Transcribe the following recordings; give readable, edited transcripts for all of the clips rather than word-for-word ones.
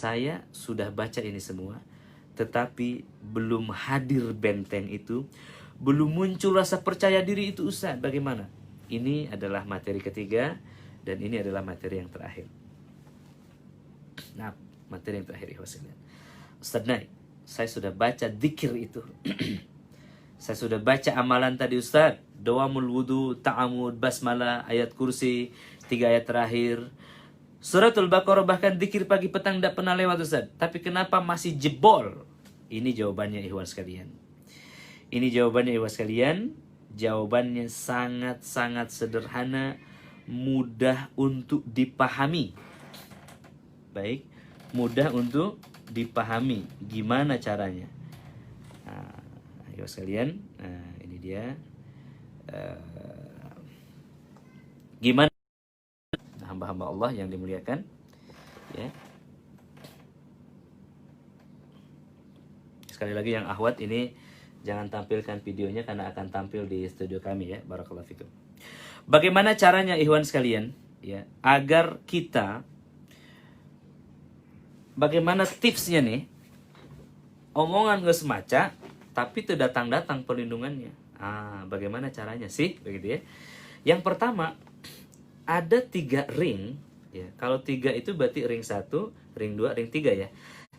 saya sudah baca ini semua, tetapi belum hadir benteng itu, belum muncul rasa percaya diri itu Ustaz. Bagaimana? Ini adalah materi ketiga dan ini adalah materi yang terakhir. Nah, materi yang terakhir ikhwas sekalian. Ustaz Naik, saya sudah baca dzikir itu. Saya sudah baca amalan tadi Ustaz. Dawamul wudu, ta'amud, basmalah, ayat kursi, 3 ayat terakhir. Suratul Baqarah, bahkan dzikir pagi petang tidak pernah lewat Ustaz. Tapi kenapa masih jebol? Ini jawabannya ikhwan sekalian. Ini jawabannya ikhwan sekalian. Jawabannya sangat-sangat sederhana, mudah untuk dipahami. Baik, mudah untuk dipahami. Gimana caranya? Nah, ikhwan sekalian, ini dia. Gimana hamba-hamba Allah yang dimuliakan, ya. Sekali lagi yang akhwat ini jangan tampilkan videonya karena akan tampil di studio kami ya. Barakallahu fikum. Bagaimana caranya ikhwan sekalian, ya, agar kita, bagaimana tipsnya nih? Omongan gak semaca tapi itu datang-datang perlindungannya. Bagaimana caranya sih begitu ya? Yang pertama, ada 3 ring ya. Kalau 3 itu berarti ring 1, ring 2, ring 3 ya.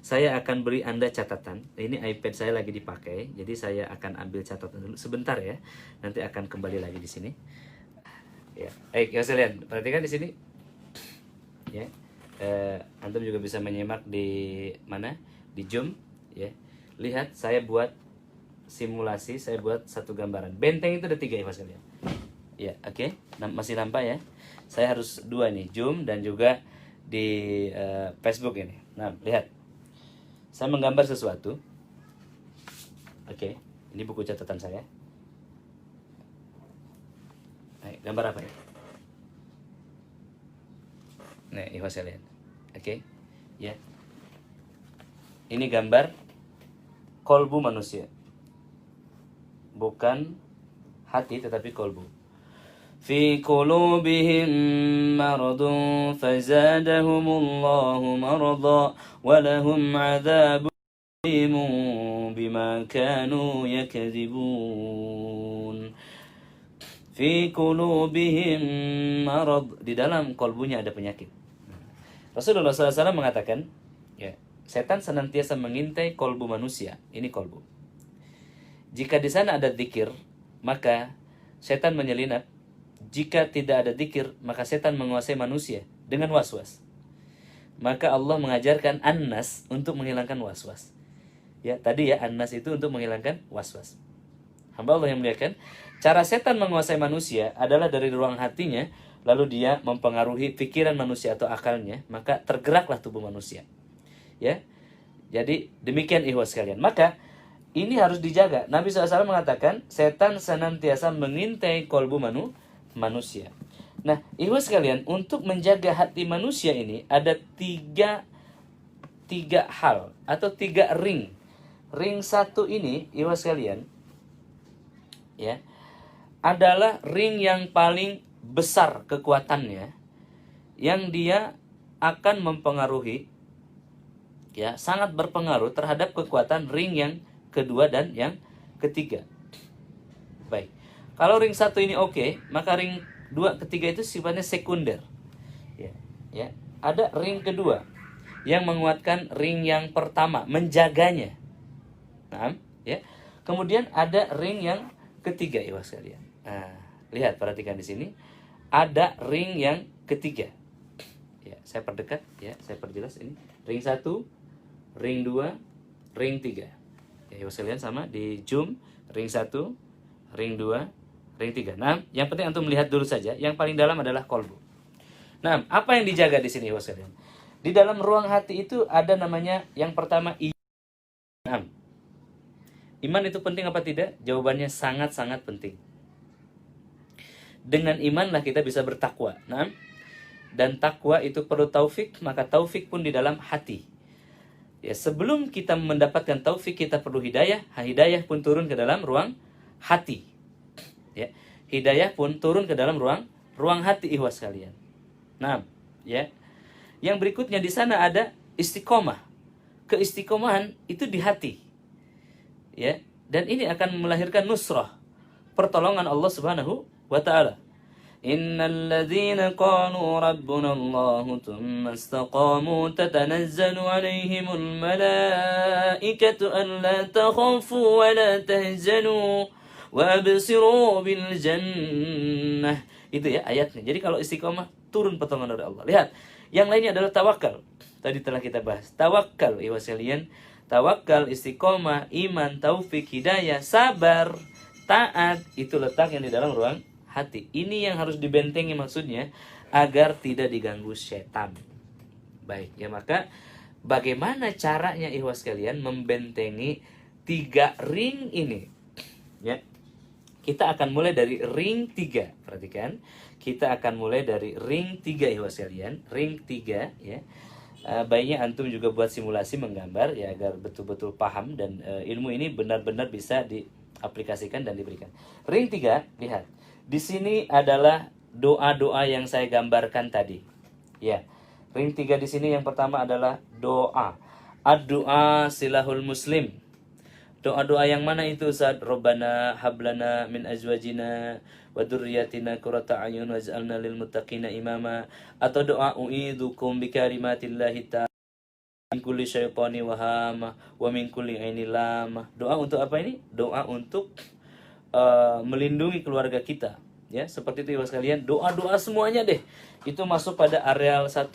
Saya akan beri Anda catatan. Ini iPad saya lagi dipakai, jadi saya akan ambil catatan dulu sebentar ya. Nanti akan kembali lagi di sini. Ya, kita lihat. Perhatikan di sini. Ya. Antum juga bisa menyimak di mana? Di Zoom ya. Lihat, saya buat simulasi, saya buat satu gambaran. Benteng itu ada 3 ya Mas kalian. Ya, oke. Masih nampak ya? Saya harus 2 nih, Zoom dan juga di Facebook ini. Nah, lihat. Saya menggambar sesuatu. Oke, ini buku catatan saya. Nah, gambar apa ya? Nah, ikhwan saya lihat. Oke, ya. Ini gambar kolbu manusia. Bukan hati tetapi kolbu. Fi qulubihim maradun fazadahumullahu marada wa lahum adzabun alimun bima kanu yakdzibun. Fi qulubihim marad, di dalam kolbunya ada penyakit. Rasulullah SAW mengatakan, ya, setan senantiasa mengintai kolbu manusia. Ini kolbu. Jika di sana ada dzikir, maka setan menyelinap. Jika tidak ada dzikir, maka setan menguasai manusia dengan waswas. Maka Allah mengajarkan An-Nas untuk menghilangkan waswas. Ya, tadi ya An-Nas itu untuk menghilangkan waswas. Hamba Allah yang muliakan, cara setan menguasai manusia adalah dari ruang hatinya, lalu dia mempengaruhi pikiran manusia atau akalnya, maka tergeraklah tubuh manusia. Ya. Jadi demikian ikhwas sekalian. Maka ini harus dijaga. Nabi SAW mengatakan, setan senantiasa mengintai kolbu manusia. Nah, ikhwan sekalian, untuk menjaga hati manusia ini ada tiga hal atau 3 ring. Ring 1 ini, ikhwan sekalian, ya, adalah ring yang paling besar kekuatannya, yang dia akan mempengaruhi, ya, sangat berpengaruh terhadap kekuatan ring yang kedua dan yang ketiga. Baik. Kalau ring 1 ini oke, maka ring 2, ketiga itu sifatnya sekunder. Ya. Ada ring kedua yang menguatkan ring yang pertama, menjaganya. Nah, ya. Kemudian ada ring yang ketiga, ikhwan sekalian. Nah, lihat, perhatikan di sini. Ada ring yang ketiga. Ya, saya perdekat, ya, saya perjelas ini. Ring 1, ring 2, ring 3. Ya, ikhwan sekalian, sama di Zoom, ring 1, ring 2, ring 3. Nah, yang penting antum melihat dulu saja. Yang paling dalam adalah kolbu. Nah, apa yang dijaga di sini, ikhwan sekalian? Di dalam ruang hati itu ada namanya, yang pertama, iman. Iman itu penting apa tidak? Jawabannya sangat-sangat penting. Dengan imanlah kita bisa bertakwa. Nah, dan takwa itu perlu taufik, maka taufik pun di dalam hati. Ya, sebelum kita mendapatkan taufik, kita perlu hidayah. Hidayah pun turun ke dalam ruang hati. Ya, hidayah pun turun ke dalam ruang hati, ikhwas sekalian. Nah, ya. Yang berikutnya di sana ada istiqomah. Keistiqomahan itu di hati. Ya, dan ini akan melahirkan nusrah, pertolongan Allah Subhanahu wa taala. Innal ladzina qalu rabbuna Allah tsumma istaqamu tatanazzalu 'alaihimul malaikatu alla takhafu wa la tahzanu wa absiru bil jannah. Itu ya ayatnya. Jadi kalau istiqomah turun pertolongan dari Allah. Lihat, yang lainnya adalah tawakal. Tadi telah kita bahas. Tawakal, ikhwas sekalian. Tawakal, istiqomah, iman, taufik, hidayah, sabar, taat, itu letak yang di dalam ruang hati. Ini yang harus dibentengi maksudnya agar tidak diganggu setan. Baik, ya maka bagaimana caranya ikhwas sekalian membentengi 3 ring ini? Ya. Kita akan mulai dari ring 3. Perhatikan. Kita akan mulai dari ring 3 ikhwas sekalian. Ring 3 ya. Baiknya antum juga buat simulasi menggambar ya agar betul-betul paham dan ilmu ini benar-benar bisa diaplikasikan dan diberikan. Ring 3, lihat. Di sini adalah doa-doa yang saya gambarkan tadi. Ya. Ring 3 di sini yang pertama adalah doa. Ad-doa silahul muslim. Doa-doa yang mana itu Ustaz? Rabbana hablana min azwajina wa dzurriyyatina qurrata a'yun waj'alna lil muttaqina imama, atau doa uidzukum bi kalimatillahi ta'ala min kulli syaitani wa hama wa min kulli aini lama. Doa untuk apa ini? Doa untuk melindungi keluarga kita. Ya, seperti itu ibu sekalian, doa-doa semuanya deh. Itu masuk pada areal 1,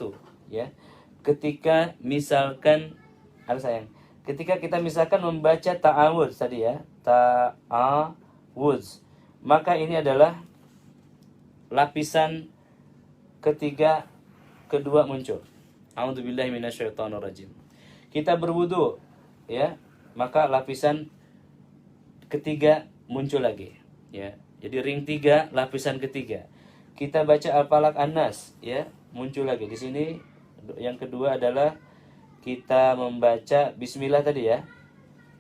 ya. Ketika misalkan sayang, ketika kita misalkan membaca ta'awudz tadi ya, ta'awudz, maka ini adalah lapisan ketiga kedua muncul. A'udzubillahi minasyaitonirrajim. Kita berwudu ya, maka lapisan ketiga muncul lagi ya. Jadi ring 3 lapisan ketiga. Kita baca Al-Falaq An-Nas ya, muncul lagi. Di sini yang kedua adalah kita membaca bismillah tadi ya.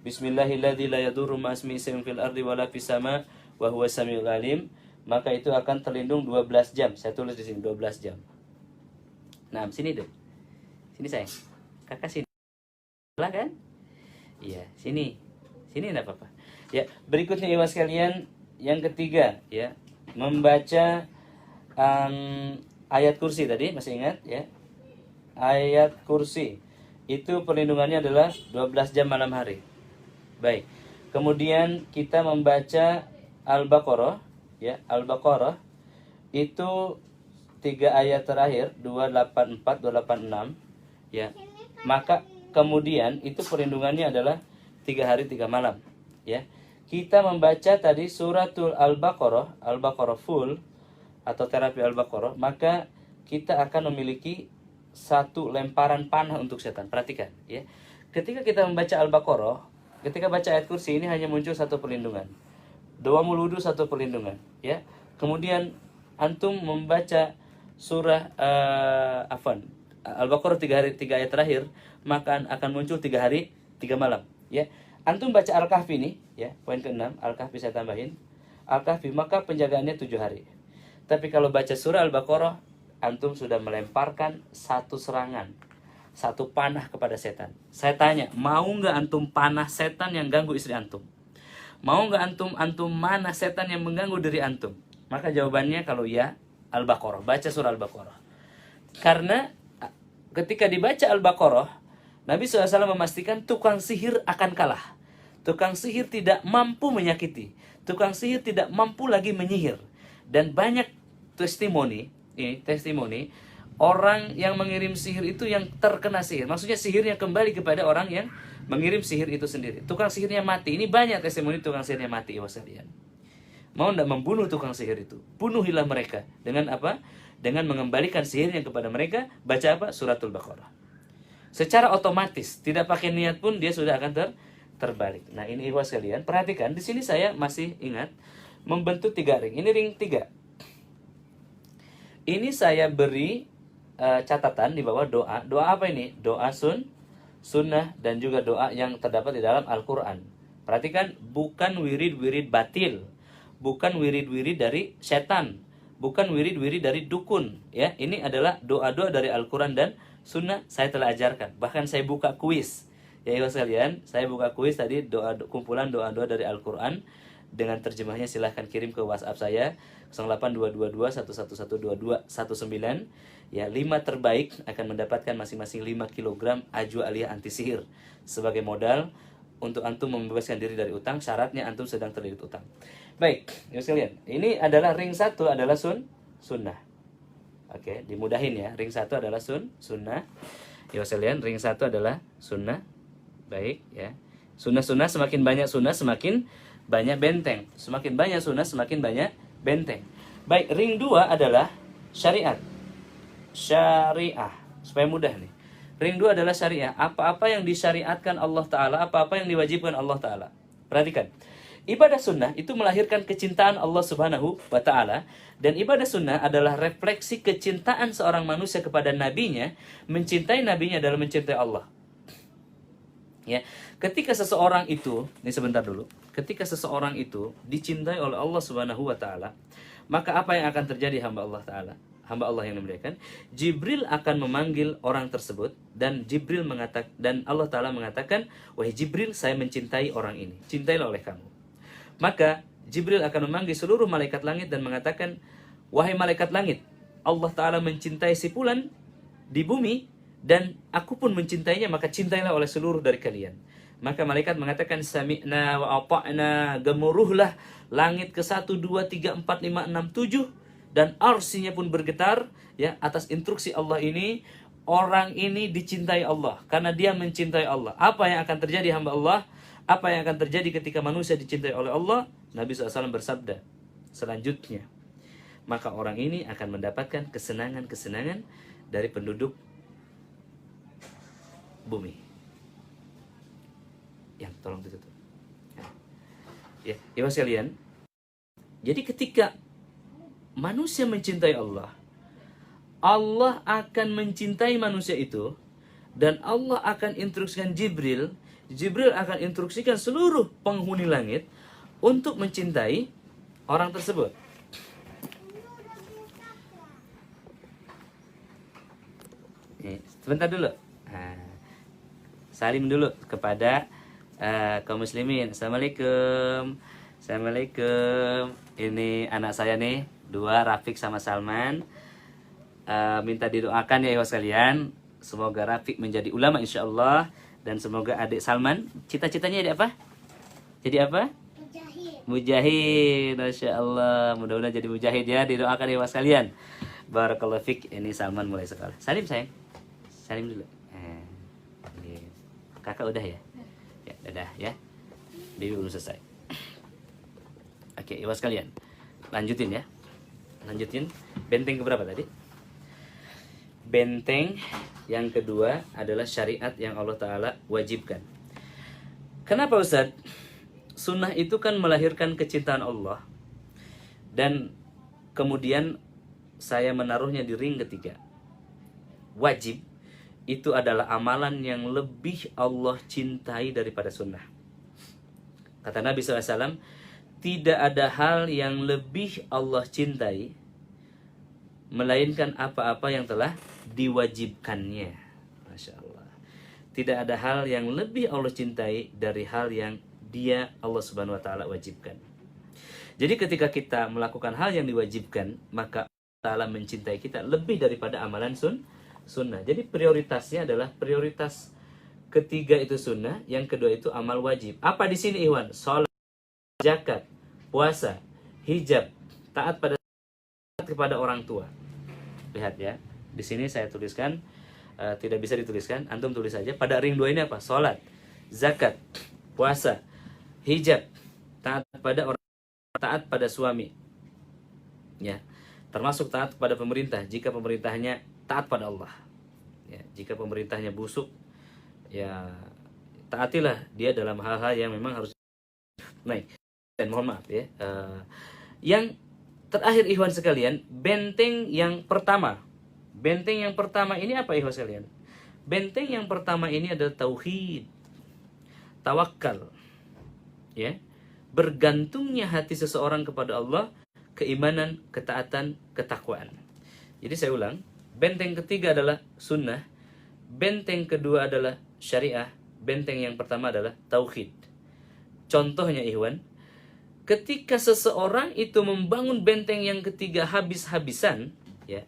Bismillahilladzi la yadurru ma'asmihi syai'un fil ardi wala fis sama' wa huwas samiul alim. Maka itu akan terlindung 12 jam. Saya tulis di sini 12 jam. Nah, sini deh. Sini sayang. Kakak sini. Salah kan? Iya, sini. Sini enggak apa-apa. Ya, berikutnya ibu sekalian, yang ketiga ya, membaca ayat kursi tadi, masih ingat ya? Ayat kursi. Itu perlindungannya adalah 12 jam malam hari. Baik. Kemudian kita membaca Al-Baqarah ya, Al-Baqarah itu 3 ayat terakhir, 284, 286 ya. Maka kemudian itu perlindungannya adalah 3 hari 3 malam ya. Kita membaca tadi suratul Al-Baqarah, Al-Baqarah full atau terapi Al-Baqarah, maka kita akan memiliki 1 lemparan panah untuk setan. Perhatikan ya. Ketika kita membaca Al-Baqarah, ketika baca ayat kursi ini hanya muncul 1 perlindungan. Doa wudu 1 perlindungan ya. Kemudian antum membaca surah Al-Baqarah 3 ayat terakhir, maka akan muncul 3 hari 3 malam ya. Antum baca Al-Kahfi ini ya, poin ke-6, Al-Kahfi saya tambahin. Al-Kahfi maka penjagaannya 7 hari. Tapi kalau baca surah Al-Baqarah, antum sudah melemparkan 1 serangan, 1 panah kepada setan. Saya tanya, mau nggak antum panah setan yang ganggu istri antum? Mau nggak antum mana setan yang mengganggu diri antum? Maka jawabannya kalau ya, Al-Baqarah, baca surah Al-Baqarah. Karena ketika dibaca Al-Baqarah, Nabi SAW memastikan tukang sihir akan kalah. Tukang sihir tidak mampu menyakiti. Tukang sihir tidak mampu lagi menyihir. Dan banyak testimoni orang yang mengirim sihir itu yang terkena sihir. Maksudnya sihirnya kembali kepada orang yang mengirim sihir itu sendiri. Tukang sihirnya mati. Ini banyak testimoni tukang sihirnya mati. Mau tidak membunuh tukang sihir itu? Bunuhilah mereka. Dengan apa? Dengan mengembalikan sihirnya kepada mereka. Baca apa? Suratul Baqarah. Secara otomatis, tidak pakai niat pun dia sudah akan terbalik. Nah ini ikhwas sekalian, perhatikan di sini saya masih ingat membentuk 3 ring. Ini ring 3. Ini saya beri catatan di bawah doa. Doa apa ini? Doa sunnah dan juga doa yang terdapat di dalam Al-Quran. Perhatikan, bukan wirid-wirid batil, bukan wirid-wirid dari setan, bukan wirid-wirid dari dukun. Ya, ini adalah doa-doa dari Al-Quran dan sunnah saya telah ajarkan. Bahkan saya buka kuis. Ya ikhwan sekalian, saya buka kuis tadi kumpulan doa-doa dari Al-Qur'an dengan terjemahnya silahkan kirim ke WhatsApp saya 0822211122119. Ya, 5 terbaik akan mendapatkan masing-masing 5 kg ajwa aliyah anti sihir sebagai modal untuk antum membebaskan diri dari utang. Syaratnya antum sedang terlilit utang. Baik, ikhwan sekalian, ini adalah ring 1 adalah sunnah. Oke, dimudahin ya. Ring 1 adalah sunnah. Ikhwan sekalian, ring 1 adalah sunnah. Baik ya. Sunnah-sunnah, semakin banyak sunnah semakin banyak benteng. Semakin banyak sunnah semakin banyak benteng. Baik, ring 2 adalah syariat. Syariah. Supaya mudah nih. Ring 2 adalah syariah. Apa-apa yang disyariatkan Allah Ta'ala, apa-apa yang diwajibkan Allah Ta'ala. Perhatikan. Ibadah sunnah itu melahirkan kecintaan Allah Subhanahu wa Ta'ala. Dan ibadah sunnah adalah refleksi kecintaan seorang manusia kepada nabinya. Mencintai nabinya adalah mencintai Allah. Ya, ketika seseorang itu, ini sebentar dulu. Ketika seseorang itu dicintai oleh Allah Subhanahu wa Ta'ala, maka apa yang akan terjadi hamba Allah Ta'ala? Hamba Allah yang dimuliakan, Jibril akan memanggil orang tersebut dan Allah Ta'ala mengatakan, wahai Jibril, saya mencintai orang ini. Cintailah oleh kamu. Maka Jibril akan memanggil seluruh malaikat langit dan mengatakan, wahai malaikat langit, Allah Ta'ala mencintai si fulan di bumi dan aku pun mencintainya, maka cintailah oleh seluruh dari kalian. Maka malaikat mengatakan, sami'na wa ata'na, gemuruhlah langit ke 1, 2, 3, 4, 5, 6, 7 dan arsinya pun bergetar ya atas instruksi Allah ini. Orang ini dicintai Allah karena dia mencintai Allah. Apa yang akan terjadi hamba Allah? Apa yang akan terjadi ketika manusia dicintai oleh Allah? Nabi SAW bersabda selanjutnya, maka orang ini akan mendapatkan kesenangan-kesenangan dari penduduk bumi. Yang tolong ditutup. Ya, ibu sekalian. Jadi ketika manusia mencintai Allah, Allah akan mencintai manusia itu dan Allah akan instruksikan Jibril. Jibril akan instruksikan seluruh penghuni langit untuk mencintai orang tersebut. Sebentar dulu. Salim dulu kepada kaum muslimin. Assalamualaikum. Assalamualaikum. Ini anak saya nih, 2, Rafiq sama Salman. Minta didoakan ya ikhwan sekalian. Semoga Rafiq menjadi ulama insyaallah. Dan semoga adik Salman, cita-citanya jadi apa? Jadi apa? Mujahid. Mujahid, Masya Allah. Mudah-mudahan jadi mujahid ya. Didoakan ya ikhwan sekalian. Barakallahu fiq. Ini Salman mulai sekolah. Salim sayang. Salim dulu. Kakak udah ya? Ya, dadah ya. Bibi belum selesai. Oke, ibu sekalian. Lanjutin ya. Lanjutin. Benteng keberapa tadi? Benteng yang kedua adalah syariat yang Allah Ta'ala wajibkan. Kenapa Ustaz? Sunnah itu kan melahirkan kecintaan Allah. Dan kemudian saya menaruhnya di ring ketiga. Wajib itu adalah amalan yang lebih Allah cintai daripada sunnah. Kata Nabi SAW, tidak ada hal yang lebih Allah cintai melainkan apa-apa yang telah diwajibkannya. Masya Allah. Tidak ada hal yang lebih Allah cintai dari hal yang dia Allah Subhanahu Wa Taala wajibkan. Jadi ketika kita melakukan hal yang diwajibkan, maka Allah Ta'ala mencintai kita lebih daripada amalan sunnah. Jadi prioritasnya adalah prioritas ketiga itu sunnah, yang kedua itu amal wajib. Apa di sini Iwan? Salat, zakat, puasa, hijab, taat kepada orang tua. Lihat ya, di sini saya tuliskan, tidak bisa dituliskan, antum tulis saja. Pada ring 2 ini apa? Salat, zakat, puasa, hijab, taat pada suami. Ya, termasuk taat kepada pemerintah jika pemerintahnya taat pada Allah. Ya, jika pemerintahnya busuk, ya taatilah dia dalam hal-hal yang memang harus naik. Dan mohon maaf ya. Yang terakhir ikhwan sekalian, benteng yang pertama. Benteng yang pertama ini apa ikhwan sekalian? Benteng yang pertama ini adalah tauhid, tawakal. Ya. Bergantungnya hati seseorang kepada Allah, keimanan, ketaatan, ketakwaan. Jadi saya ulang, benteng ketiga adalah sunnah, benteng kedua adalah syariah, benteng yang pertama adalah tauhid. Contohnya ikhwan, ketika seseorang itu membangun benteng yang ketiga habis-habisan, ya,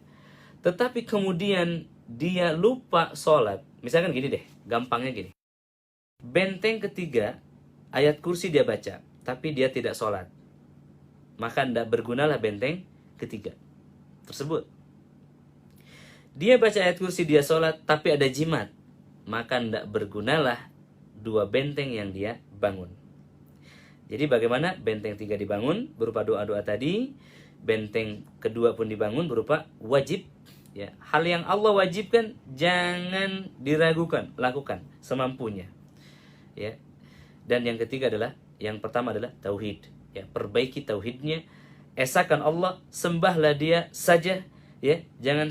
tetapi kemudian dia lupa sholat. Misalkan gini deh, gampangnya gini. Benteng ketiga, ayat kursi dia baca, tapi dia tidak sholat. Maka tidak bergunalah benteng ketiga tersebut. Dia baca ayat kursi, dia sholat, tapi ada jimat. Maka tidak bergunalah dua benteng yang dia bangun. Jadi bagaimana benteng tiga dibangun berupa doa-doa tadi, benteng kedua pun dibangun berupa wajib. Ya, hal yang Allah wajibkan jangan diragukan, lakukan semampunya. Ya. Dan yang ketiga adalah, yang pertama adalah tauhid. Ya, perbaiki tauhidnya, esakan Allah, sembahlah dia saja. Ya, jangan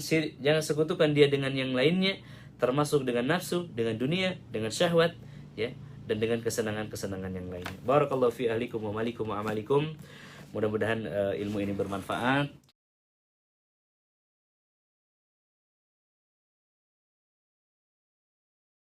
sekutukan dia dengan yang lainnya, termasuk dengan nafsu, dengan dunia, dengan syahwat, ya, dan dengan kesenangan-kesenangan yang lainnya. Barakallahu fi ahlikum wa malikum wa amalikum. Mudah-mudahan ilmu ini bermanfaat.